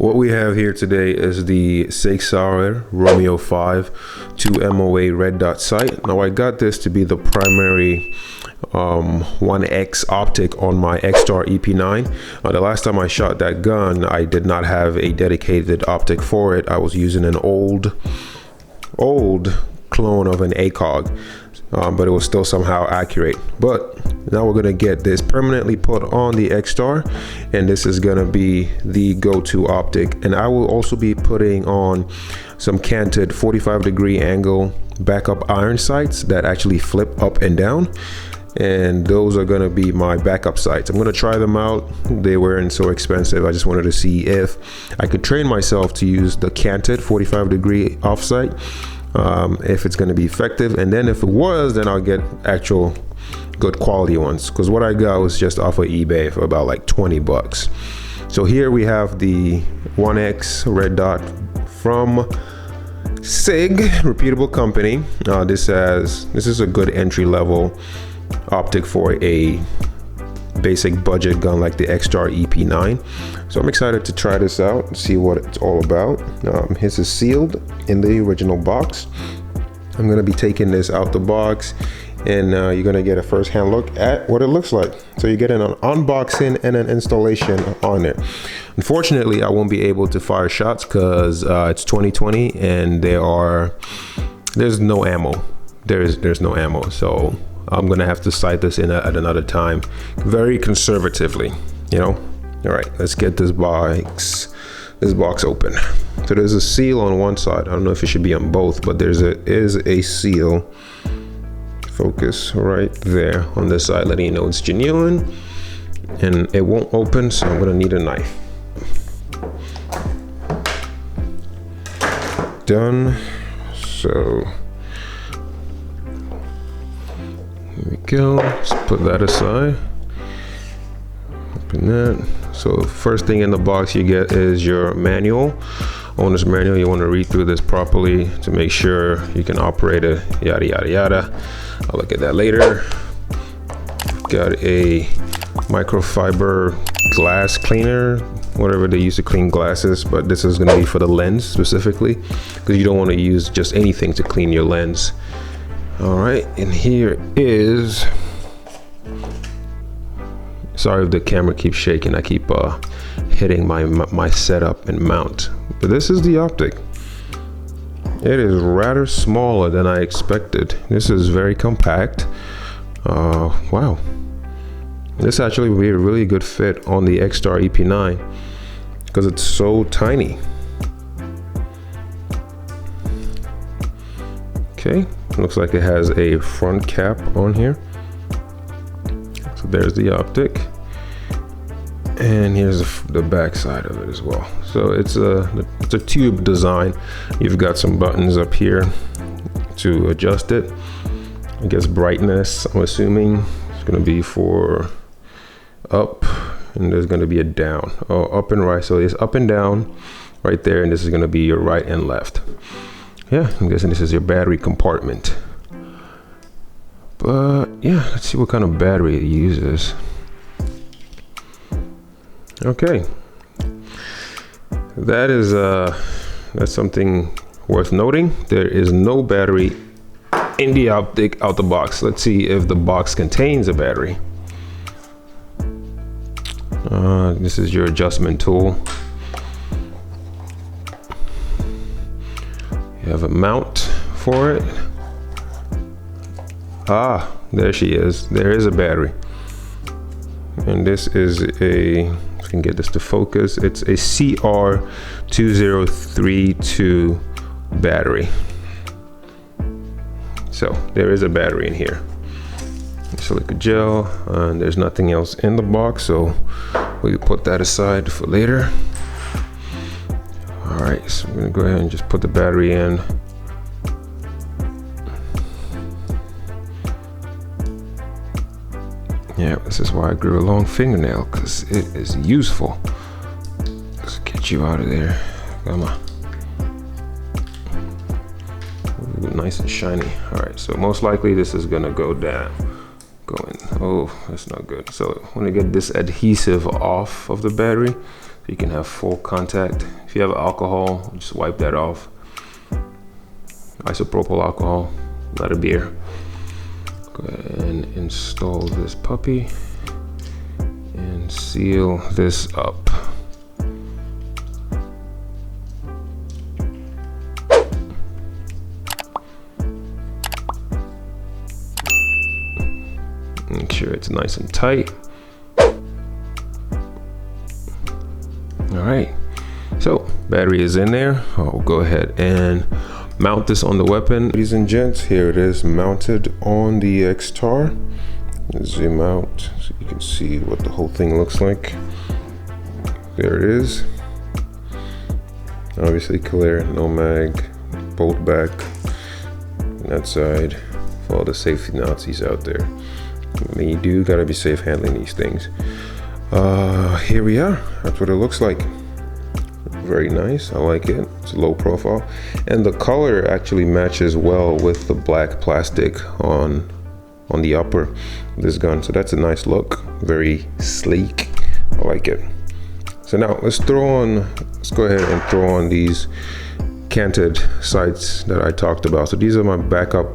What we have here today is the Extar Romeo 5 2MOA red dot sight. Now I got this to be the primary 1x optic on my Extar EP9. The last time I shot that gun, I did not have a dedicated optic for it. I was using an old clone of an ACOG, but it was still somehow accurate. But now we're gonna get this permanently put on the Extar, and this is gonna be the go-to optic. And I will also be putting on some canted 45-degree angle backup iron sights that actually flip up and down, and those are gonna be my backup sights. I'm gonna try them out. They weren't so expensive. I just wanted to see if I could train myself to use the canted 45-degree offsight, if it's gonna be effective. And then if it was, then I'll get actual good quality ones, because what I got was just off of eBay for about like 20 bucks. So here we have the 1x red dot from SIG, reputable company. This is a good entry-level optic for a basic budget gun like the Extar EP9. So I'm excited to try this out and see what it's all about. This is sealed in the original box. I'm gonna be taking this out the box, and you're gonna get a first-hand look at what it looks like. So you get an unboxing and an installation on it. Unfortunately, I won't be able to fire shots because it's 2020 and there's no ammo. There's no ammo. So I'm gonna have to sight this in at another time, very conservatively, you know. All right, let's get this box open. So there's a seal on one side. I don't know if it should be on both, but there is a seal. Focus right there on this side, letting you know it's genuine, and it won't open, so I'm gonna need a knife. Done. So here we go. Let's put that aside. Open that. So first thing in the box you get is your manual. Owner's manual. You want to read through this properly to make sure you can operate it, yada yada yada. I'll look at that later. Got a microfiber glass cleaner, whatever they use to clean glasses, but this is going to be for the lens specifically, because you don't want to use just anything to clean your lens. All right, and here is, sorry if the camera keeps shaking, I keep hitting my setup and mount, but this is the optic. It is rather smaller than I expected. This is very compact. Wow, this actually would be a really good fit on the Extar EP9 because it's so tiny. Okay, looks like it has a front cap on here. So there's the optic, and here's the back side of it as well. So it's a tube design. You've got some buttons up here to adjust it. I guess brightness, I'm assuming it's going to be for up, and there's going to be a down. Oh, up and right. So it's up and down right there, and this is going to be your right and left. Yeah, I'm guessing this is your battery compartment. But yeah, let's see what kind of battery it uses. Okay, that's something worth noting. There is no battery in the optic out the box. Let's see if the box contains a battery. This is your adjustment tool. You have a mount for it. Ah, there she is. There is a battery. And this is a, if I can get this to focus, it's a CR2032 battery. So there is a battery in here. Silica gel, and there's nothing else in the box, so we put that aside for later. All right, so I'm gonna go ahead and just put the battery in. Yeah, this is why I grew a long fingernail, because it is useful. Let's get you out of there. Come on. Ooh, nice and shiny. All right, so most likely this is gonna go down. Oh, that's not good. So I want to get this adhesive off of the battery you can have full contact. If you have alcohol, just wipe that off. Isopropyl alcohol, not a beer. Go ahead and install this puppy and seal this up. Make sure it's nice and tight. All right, so battery is in there. I'll go ahead and mount this on the weapon. Ladies and gents, here it is mounted on the Extar. Zoom out so you can see what the whole thing looks like. There it is. Obviously clear, no mag, bolt back on that side for all the safety Nazis out there. I mean, you do gotta be safe handling these things. Here we are. That's what it looks like. Very nice. I like it. It's low profile, and the color actually matches well with the black plastic on the upper of this gun. So that's a nice look. Very sleek. I like it. So now let's go ahead and throw on these canted sights that I talked about. So these are my backup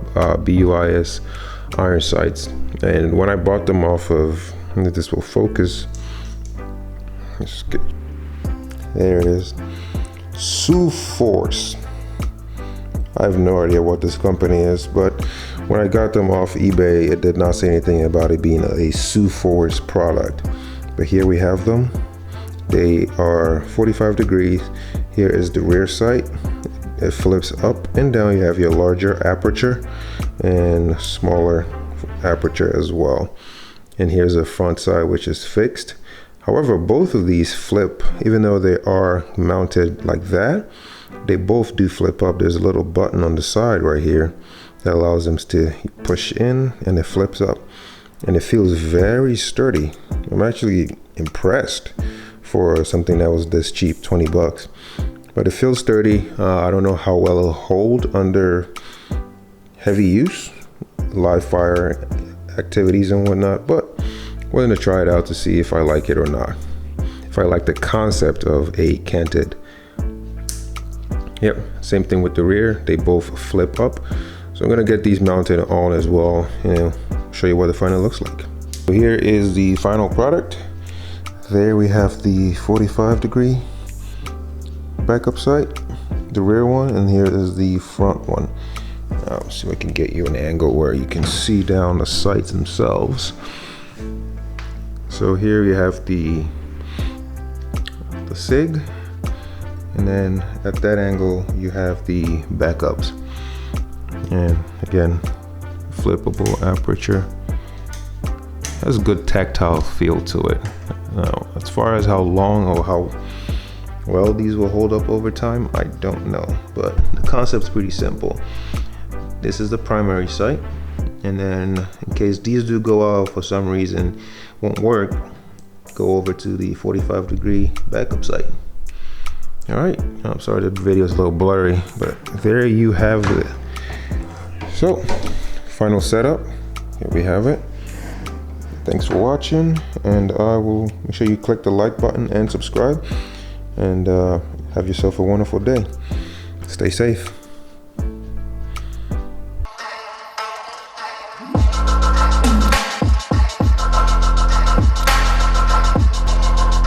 BUIS iron sights, and when I bought them off of, I think this will focus. There it is. Sioux Force. I have no idea what this company is, but when I got them off eBay, it did not say anything about it being a Sioux Force product. But here we have them. They are 45 degrees. Here is the rear sight. It flips up and down. You have your larger aperture and smaller aperture as well. And here's a front side, which is fixed. However, both of these flip, even though they are mounted like that, they both do flip up. There's a little button on the side right here that allows them to push in, and it flips up, and it feels very sturdy. I'm actually impressed for something that was this cheap, 20 bucks, but it feels sturdy. I don't know how well it'll hold under heavy use, live fire activities and whatnot, but we're gonna try it out to see if I like it or not. If I like the concept of a canted. Yep, same thing with the rear. They both flip up. So I'm gonna get these mounted on as well and show you what the final looks like. So here is the final product. There we have the 45 degree backup sight, the rear one, and here is the front one. Now, see if I can get you an angle where you can see down the sights themselves. So here you have the SIG, and then at that angle you have the backups, and again, flippable aperture. Has a good tactile feel to it. Now, as far as how long or how well these will hold up over time, I don't know, but the concept's pretty simple. This is the primary sight, and then in case these do go out for some reason, won't work, go over to the 45 degree backup sight. All right, I'm sorry the video is a little blurry, but there you have it. So, final setup, here we have it. Thanks for watching, and I will make sure you click the like button and subscribe, and have yourself a wonderful day. Stay safe.